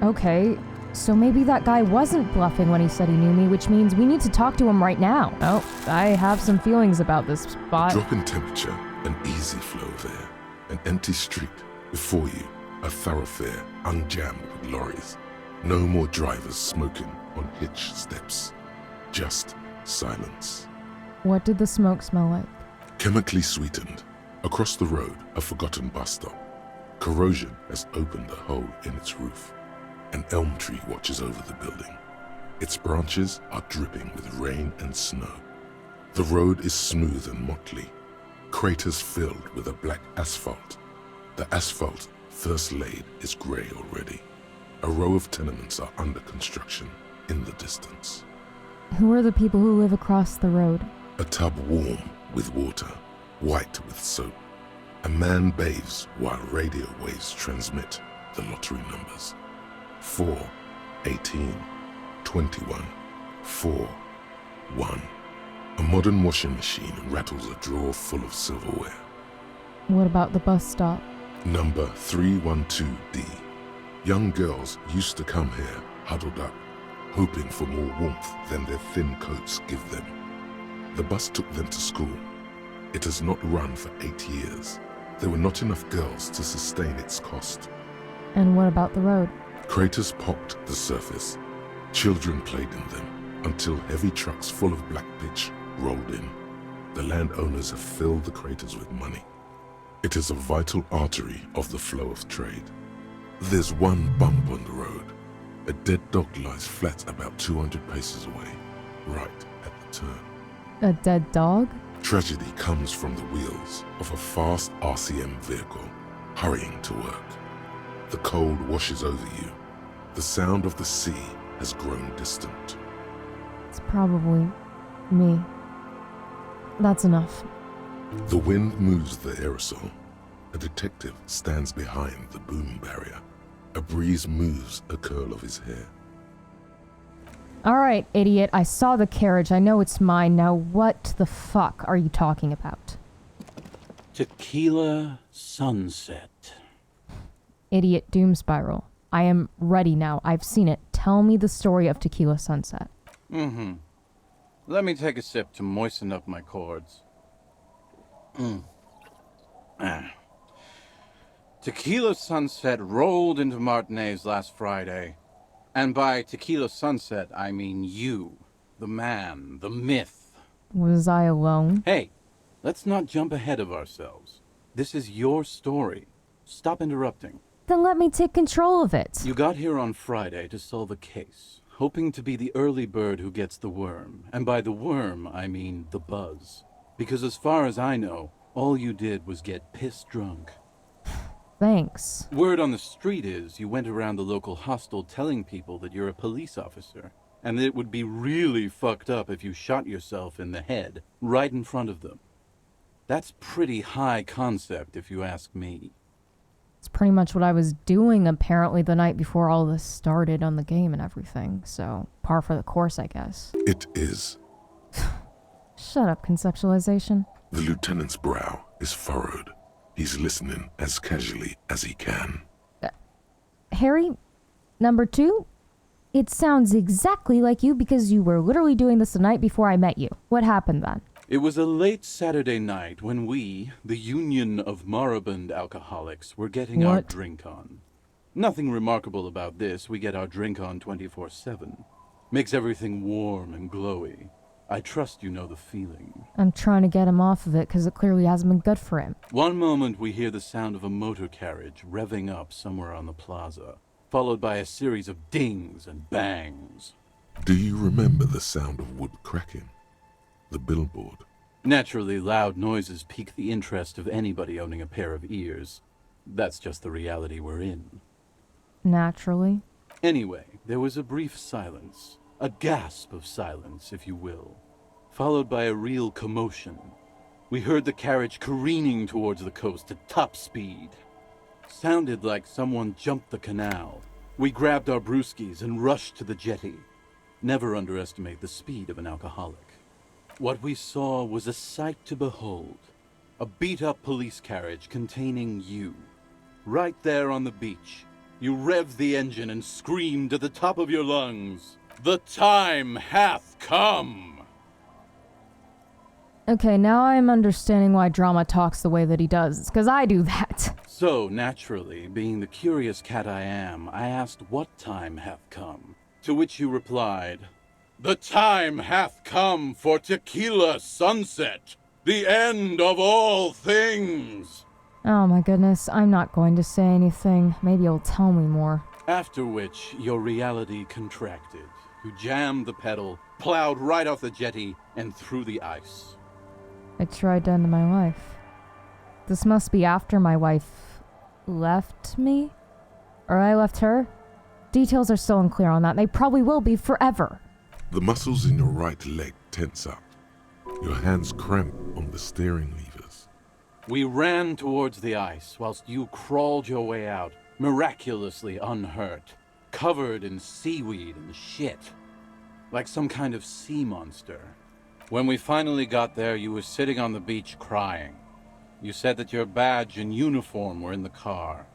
Okay, so maybe that guy wasn't bluffing when he said he knew me, which means we need to talk to him right now. Oh, I have some feelings about this spot. Drop in temperature, an easy flow there. An empty street. Before you, a thoroughfare unjammed with lorries. No more drivers smoking on hitch steps. Just silence. What did the smoke smell like? Chemically sweetened. Across the road, a forgotten bus stop. Corrosion has opened a hole in its roof. An elm tree watches over the building. Its branches are dripping with rain and snow. The road is smooth and motley. Craters filled with a black asphalt. The asphalt, first laid, is grey already. A row of tenements are under construction in the distance. Who are the people who live across the road? A tub warm with water, white with soap. A man bathes while radio waves transmit the lottery numbers. 4, 18, 21, 4, 1. A modern washing machine rattles a drawer full of silverware. What about the bus stop? Number 312D. Young girls used to come here, huddled up, hoping for more warmth than their thin coats give them. The bus took them to school. It has not run for 8 years. There were not enough girls to sustain its cost. And what about the road? Craters pocked the surface. Children played in them until heavy trucks full of black pitch rolled in. The landowners have filled the craters with money. It is a vital artery of the flow of trade. There's one bump on the road. A dead dog lies flat about 200 paces away, right at the turn. A dead dog? Tragedy comes from the wheels of a fast RCM vehicle hurrying to work. The cold washes over you. The sound of the sea has grown distant. It's probably me. That's enough. The wind moves the aerosol. A detective stands behind the boom barrier. A breeze moves a curl of his hair. All right, idiot. I saw the carriage. I know it's mine. Now what the fuck are you talking about? Tequila Sunset. Idiot doom spiral. I am ready now. I've seen it. Tell me the story of Tequila Sunset. Let me take a sip to moisten up my cords. Tequila Sunset rolled into Martinez last Friday. And by Tequila Sunset, I mean you. The man, the myth. Was I alone? Hey, let's not jump ahead of ourselves. This is your story. Stop interrupting. Then let me take control of it. You got here on Friday to solve a case, hoping to be the early bird who gets the worm. And by the worm, I mean the buzz. Because as far as I know, all you did was get piss drunk. Thanks. Word on the street is you went around the local hostel telling people that you're a police officer, and that it would be really fucked up if you shot yourself in the head right in front of them. That's pretty high concept, if you ask me. It's pretty much what I was doing apparently the night before all this started on the game and everything, so par for the course, I guess. It is. Shut up, conceptualization. The lieutenant's brow is furrowed. He's listening as casually as he can. Harry, number 2? It sounds exactly like you because you were literally doing this the night before I met you. What happened then? It was a late Saturday night when we, the Union of Moribund Alcoholics, were getting our drink on. Nothing remarkable about this. We get our drink on 24/7. Makes everything warm and glowy. I trust you know the feeling. I'm trying to get him off of it because it clearly hasn't been good for him. One moment we hear the sound of a motor carriage revving up somewhere on the plaza. followed by a series of dings and bangs. Do you remember the sound of wood cracking? The billboard? Naturally, loud noises pique the interest of anybody owning a pair of ears. That's just the reality we're in. Naturally. Anyway, there was a brief silence. A gasp of silence, if you will. Followed by a real commotion. We heard the carriage careening towards the coast at top speed. Sounded like someone jumped the canal. We grabbed our brewskis and rushed to the jetty. Never underestimate the speed of an alcoholic. What we saw was a sight to behold. A beat-up police carriage containing you. Right there on the beach. You revved the engine and screamed at the top of your lungs, "The time hath come!" Okay, now I'm understanding why Drama talks the way that he does. It's because I do that. So, naturally, being the curious cat I am, I asked what time hath come. To which you replied, "The time hath come for tequila sunset, the end of all things." Oh my goodness, I'm not going to say anything. Maybe you'll tell me more. After which, your reality contracted. You jammed the pedal, plowed right off the jetty, and through the ice. I tried to end my life. This must be after my wife left me? Or I left her? Details are still unclear on that. They probably will be forever. The muscles in your right leg tense up. Your hands cramp on the steering levers. We ran towards the ice whilst you crawled your way out, miraculously unhurt, covered in seaweed and shit, like some kind of sea monster. When we finally got there, you were sitting on the beach crying. You said that your badge and uniform were in the car.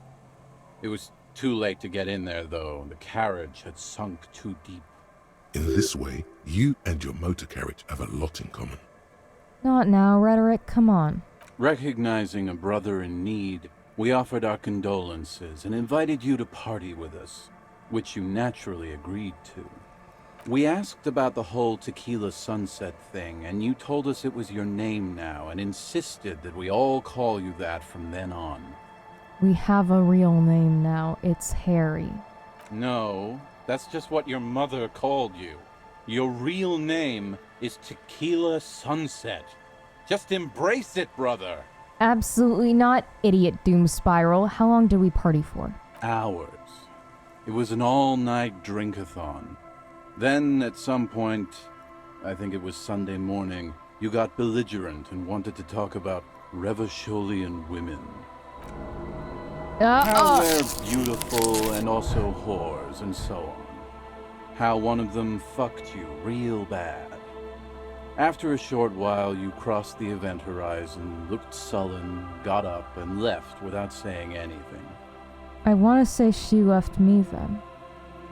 It was too late to get in there, though. The carriage had sunk too deep. In this way, you and your motor carriage have a lot in common. Not now, Rhetoric, come on. Recognizing a brother in need, we offered our condolences and invited you to party with us, which you naturally agreed to. We asked about the whole tequila sunset thing, and you told us it was your name now and insisted that we all call you that from then on. We have a real name now. It's Harry. No, that's just what your mother called you. Your real name is Tequila Sunset. Just embrace it, brother. Absolutely not, idiot Doom Spiral. How long did we party for? Hours. It was an all-night drink-a-thon. Then, at some point, I think it was Sunday morning, you got belligerent and wanted to talk about Revacholian women. How they're beautiful and also whores and so on. How one of them fucked you real bad. After a short while, you crossed the event horizon, looked sullen, got up, and left without saying anything. I want to say she left me then.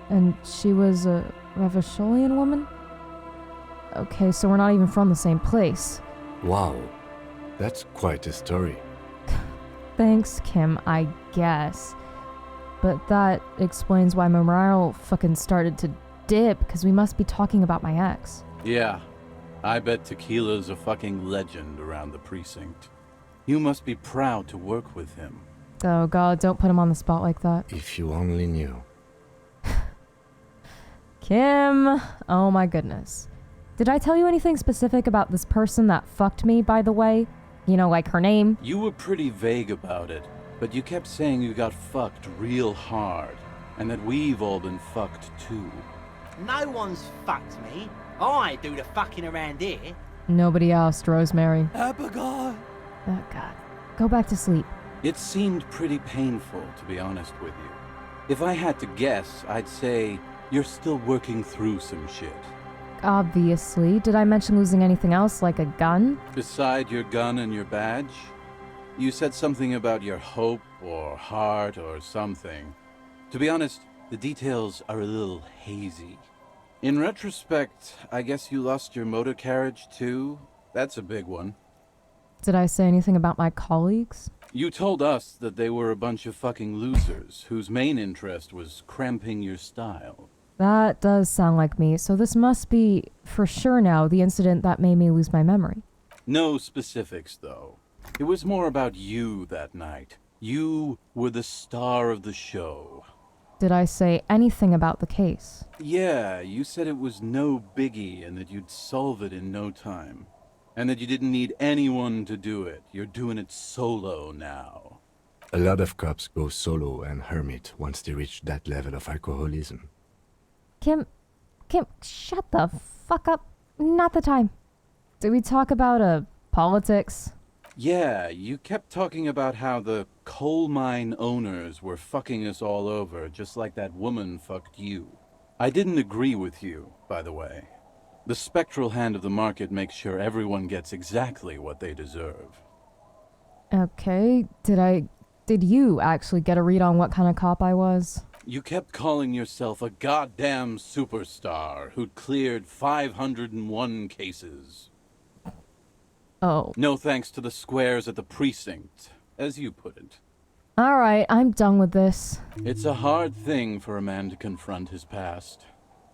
And she was a Revacholian woman? Okay, so we're not even from the same place. Wow, that's quite a story. Thanks, Kim, I guess. But that explains why my morale fucking started to dip, because we must be talking about my ex. Yeah, I bet Tequila's a fucking legend around the precinct. You must be proud to work with him. Oh god, don't put him on the spot like that. If you only knew. Kim! Oh my goodness. Did I tell you anything specific about this person that fucked me, by the way? You know, like her name? You were pretty vague about it, but you kept saying you got fucked real hard, and that we've all been fucked too. No one's fucked me. I do the fucking around here. Nobody asked, Rosemary. Abigail! Oh god. Go back to sleep. It seemed pretty painful, to be honest with you. If I had to guess, I'd say you're still working through some shit. Obviously. Did I mention losing anything else, like a gun? Beside your gun and your badge? You said something about your hope or heart or something. To be honest, the details are a little hazy. In retrospect, I guess you lost your motor carriage too? That's a big one. Did I say anything about my colleagues? You told us that they were a bunch of fucking losers whose main interest was cramping your style. That does sound like me, so this must be, for sure now, the incident that made me lose my memory. No specifics, though. It was more about you that night. You were the star of the show. Did I say anything about the case? Yeah, you said it was no biggie and that you'd solve it in no time. And that you didn't need anyone to do it. You're doing it solo now. A lot of cops go solo and hermit once they reach that level of alcoholism. Kim, shut the fuck up. Not the time. Did we talk about, politics? Yeah, you kept talking about how the coal mine owners were fucking us all over, just like that woman fucked you. I didn't agree with you, by the way. The spectral hand of the market makes sure everyone gets exactly what they deserve. Okay, did you actually get a read on what kind of cop I was? You kept calling yourself a goddamn superstar who'd cleared 501 cases. Oh. No thanks to the squares at the precinct, as you put it. Alright, I'm done with this. It's a hard thing for a man to confront his past.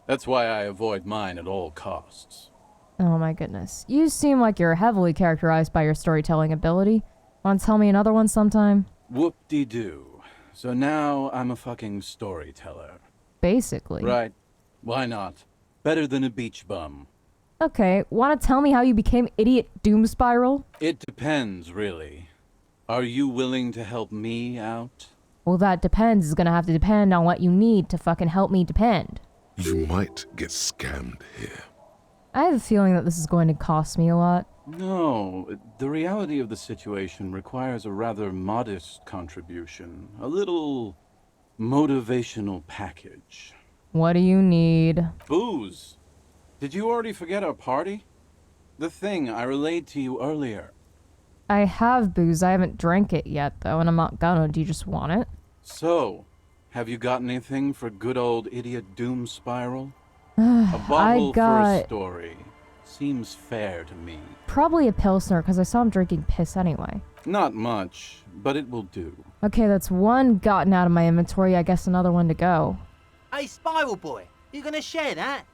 That's why I avoid mine at all costs. Oh my goodness. You seem like you're heavily characterized by your storytelling ability. Wanna tell me another one sometime? Whoop-de-doo. So now I'm a fucking storyteller. Basically. Right. Why not? Better than a beach bum. Okay, wanna tell me how you became Idiot Doom Spiral? It depends, really. Are you willing to help me out? Well, that depends is gonna have to depend on what you need to fucking help me depend. You might get scammed here. I have a feeling that this is going to cost me a lot. No, the reality of the situation requires a rather modest contribution. A little motivational package. What do you need? Booze. Did you already forget our party? The thing I relayed to you earlier. I have booze, I haven't drank it yet though, and I'm not gonna. Do you just want it? So, have you got anything for good old Idiot Doom Spiral? A bottle for a story. Seems fair to me. Probably a Pilsner, because I saw him drinking piss anyway. Not much, but it will do. Okay, that's one gotten out of my inventory. I guess another one to go. Hey, Spiral Boy, you gonna share that?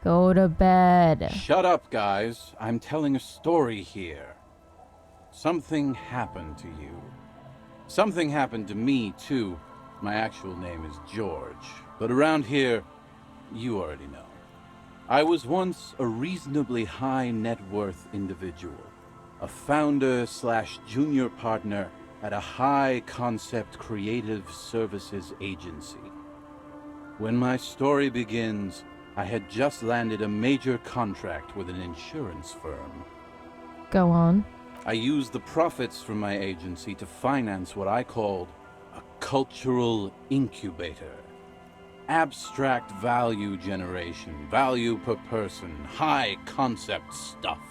Go to bed. Shut up, guys. I'm telling a story here. Something happened to you. Something happened to me, too. My actual name is George, but around here, you already know. I was once a reasonably high net worth individual, a founder/junior partner at a high concept creative services agency. When my story begins, I had just landed a major contract with an insurance firm. Go on. I used the profits from my agency to finance what I called a cultural incubator. Abstract value generation, value per person, high concept stuff.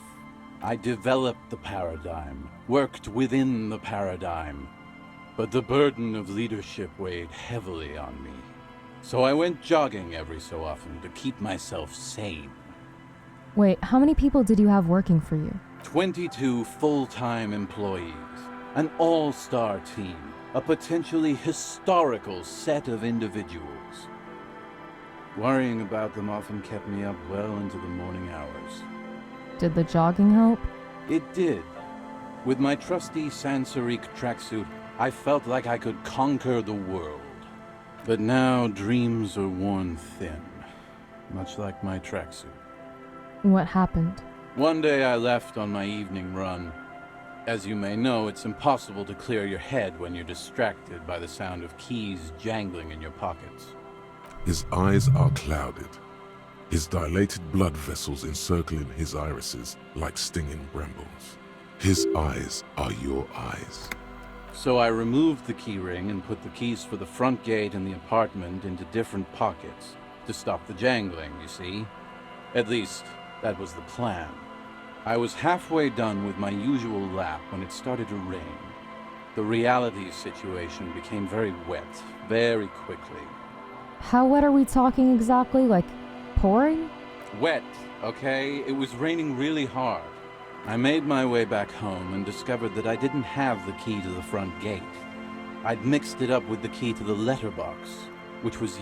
I developed the paradigm, worked within the paradigm, but the burden of leadership weighed heavily on me. So I went jogging every so often to keep myself sane. Wait, how many people did you have working for you? 22 full-time employees, an all-star team, a potentially historical set of individuals. Worrying about them often kept me up well into the morning hours. Did the jogging help? It did. With my trusty Sansarique tracksuit, I felt like I could conquer the world. But now dreams are worn thin, much like my tracksuit. What happened? One day I left on my evening run. As you may know, it's impossible to clear your head when you're distracted by the sound of keys jangling in your pockets. His eyes are clouded, his dilated blood vessels encircling his irises like stinging brambles. His eyes are your eyes. So I removed the key ring and put the keys for the front gate and the apartment into different pockets to stop the jangling, you see? At least, that was the plan. I was halfway done with my usual lap when it started to rain. The reality situation became very wet, very quickly. How wet are we talking exactly? Like, pouring? Wet, okay? It was raining really hard. I made my way back home and discovered that I didn't have the key to the front gate. I'd mixed it up with the key to the letterbox, which was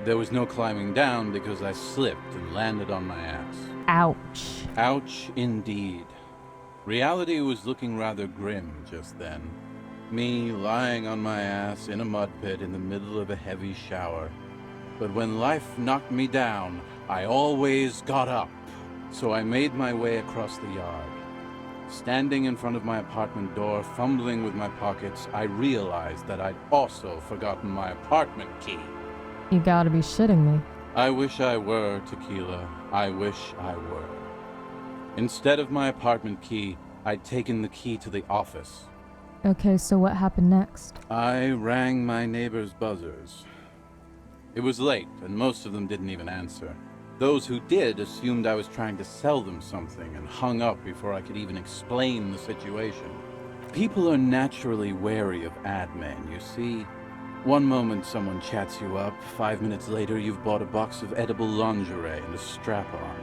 There was no climbing down because I slipped and landed on my ass. Ouch. Ouch, indeed. Reality was looking rather grim just then. Me lying on my ass in a mud pit in the middle of a heavy shower. But when life knocked me down, I always got up. So I made my way across the yard. Standing in front of my apartment door, fumbling with my pockets, I realized that I'd also forgotten my apartment key. You gotta be shitting me. I wish I were, Tequila. I wish I were. Instead of my apartment key, I'd taken the key to the office. Okay, so what happened next? I rang my neighbor's buzzers. It was late, and most of them didn't even answer. Those who did assumed I was trying to sell them something and hung up before I could even explain the situation. People are naturally wary of ad men, you see. One moment someone chats you up, 5 minutes later you've bought a box of edible lingerie and a strap-on.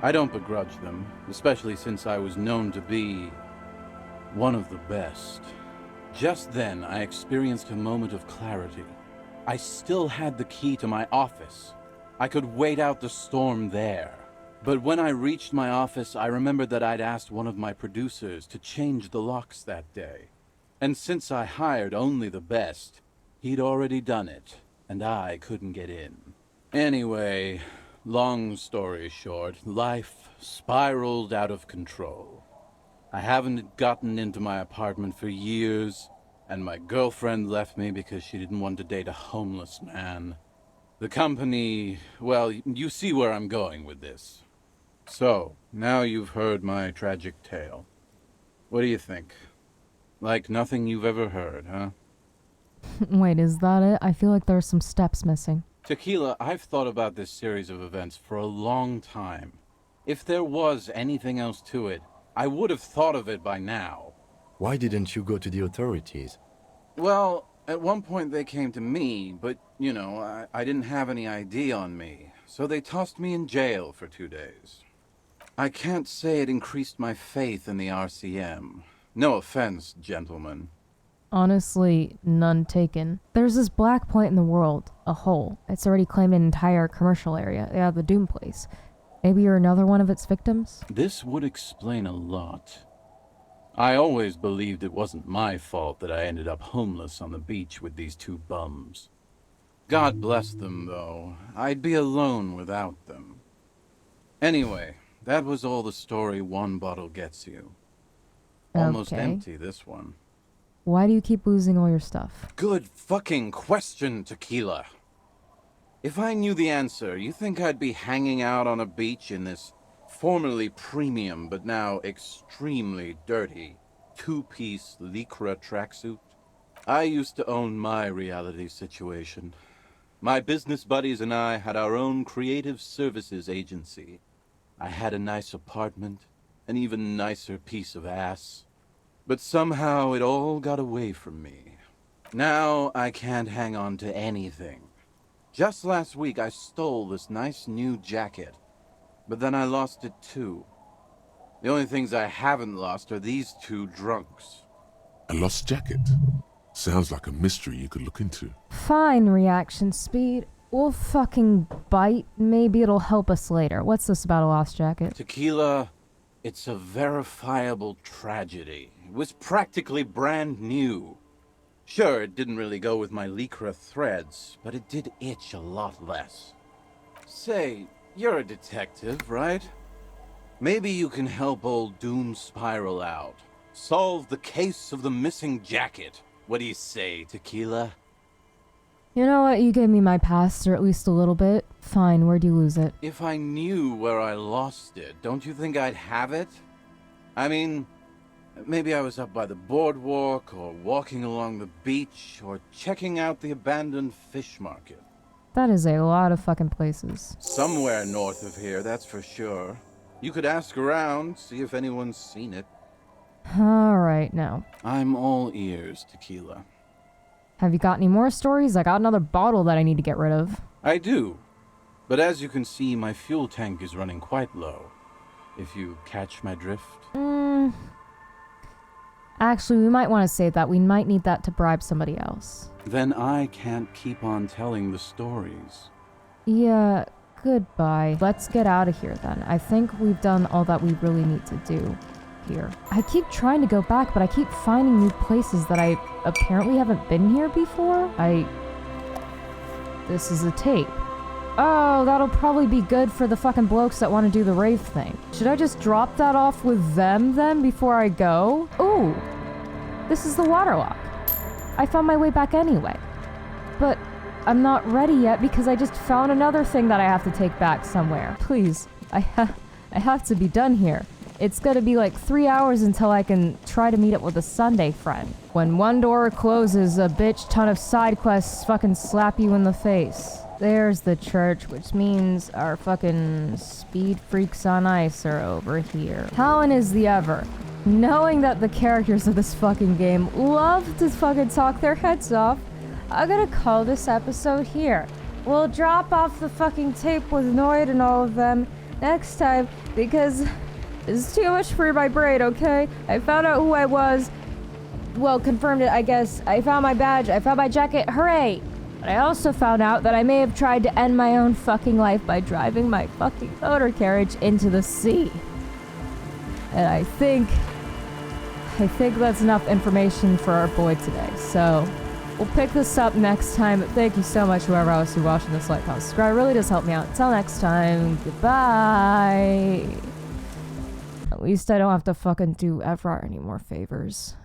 I don't begrudge them, especially since I was known to be one of the best. Just then, I experienced a moment of clarity. I still had the key to my office. I could wait out the storm there. But when I reached my office, I remembered that I'd asked one of my producers to change the locks that day. And since I hired only the best, he'd already done it, and I couldn't get in. Anyway, long story short, life spiraled out of control. I haven't gotten into my apartment for years, and my girlfriend left me because she didn't want to date a homeless man. The company, well, you see where I'm going with this. So, now you've heard my tragic tale. What do you think? Like nothing you've ever heard, huh? Wait, is that it? I feel like there's some steps missing. Tequila, I've thought about this series of events for a long time. If there was anything else to it, I would have thought of it by now. Why didn't you go to the authorities? Well, at one point they came to me, but, you know, I didn't have any ID on me, so they tossed me in jail for 2 days. I can't say it increased my faith in the RCM. No offense, gentlemen. Honestly, none taken. There's this black point in the world, a hole. It's already claimed an entire commercial area. Yeah, the Doom Place. Maybe you're another one of its victims? This would explain a lot. I always believed it wasn't my fault that I ended up homeless on the beach with these two bums. God bless them, though. I'd be alone without them. Anyway, that was all the story one bottle gets you. Almost Okay. empty, this one. Why do you keep losing all your stuff? Good fucking question, Tequila. If I knew the answer, you think I'd be hanging out on a beach in this formerly premium but now extremely dirty two-piece lycra tracksuit? I used to own my reality situation. My business buddies and I had our own creative services agency. I had a nice apartment, an even nicer piece of ass. But somehow it all got away from me. Now I can't hang on to anything. Just last week I stole this nice new jacket, but then I lost it too. The only things I haven't lost are these two drunks. A lost jacket? Sounds like a mystery you could look into. Fine, reaction speed. We'll fucking bite. Maybe it'll help us later. What's this about a lost jacket? Tequila, it's a verifiable tragedy. It was practically brand new. Sure, it didn't really go with my lycra threads, but it did itch a lot less. Say, you're a detective, right? Maybe you can help old Doom Spiral out. Solve the case of the missing jacket. What do you say, Tequila? You know what? You gave me my past, or at least a little bit. Fine, where'd you lose it? If I knew where I lost it, don't you think I'd have it? I mean, maybe I was up by the boardwalk, or walking along the beach, or checking out the abandoned fish market. That is a lot of fucking places. Somewhere north of here, that's for sure. You could ask around, see if anyone's seen it. Alright, now. I'm all ears, Tequila. Have you got any more stories? I got another bottle that I need to get rid of. I do. But as you can see, my fuel tank is running quite low. If you catch my drift. Actually, we might want to save that. We might need that to bribe somebody else. Then I can't keep on telling the stories. Yeah, goodbye. Let's get out of here then. I think we've done all that we really need to do here. I keep trying to go back, but I keep finding new places that I apparently haven't been here before. This is a tape. Oh, that'll probably be good for the fucking blokes that want to do the rave thing. Should I just drop that off with them then before I go? Ooh, this is the waterlock. I found my way back anyway. But I'm not ready yet because I just found another thing that I have to take back somewhere. Please, I have to be done here. It's gonna be like 3 hours until I can try to meet up with a Sunday friend. When one door closes, a bitch ton of side quests fucking slap you in the face. There's the church, which means our fucking speed freaks on ice are over here. How is the ever? Knowing that the characters of this fucking game love to fucking talk their heads off, I'm gonna call this episode here. We'll drop off the fucking tape with Noid and all of them next time because it's too much for my brain, okay? I found out who I was. Well, confirmed it, I guess. I found my badge. I found my jacket. Hooray! But I also found out that I may have tried to end my own fucking life by driving my fucking motor carriage into the sea. And I think that's enough information for our boy today. So we'll pick this up next time. But thank you so much, whoever else who's watching this, like, comment, subscribe. It really does help me out. Until next time, goodbye. At least I don't have to fucking do Evrart any more favors.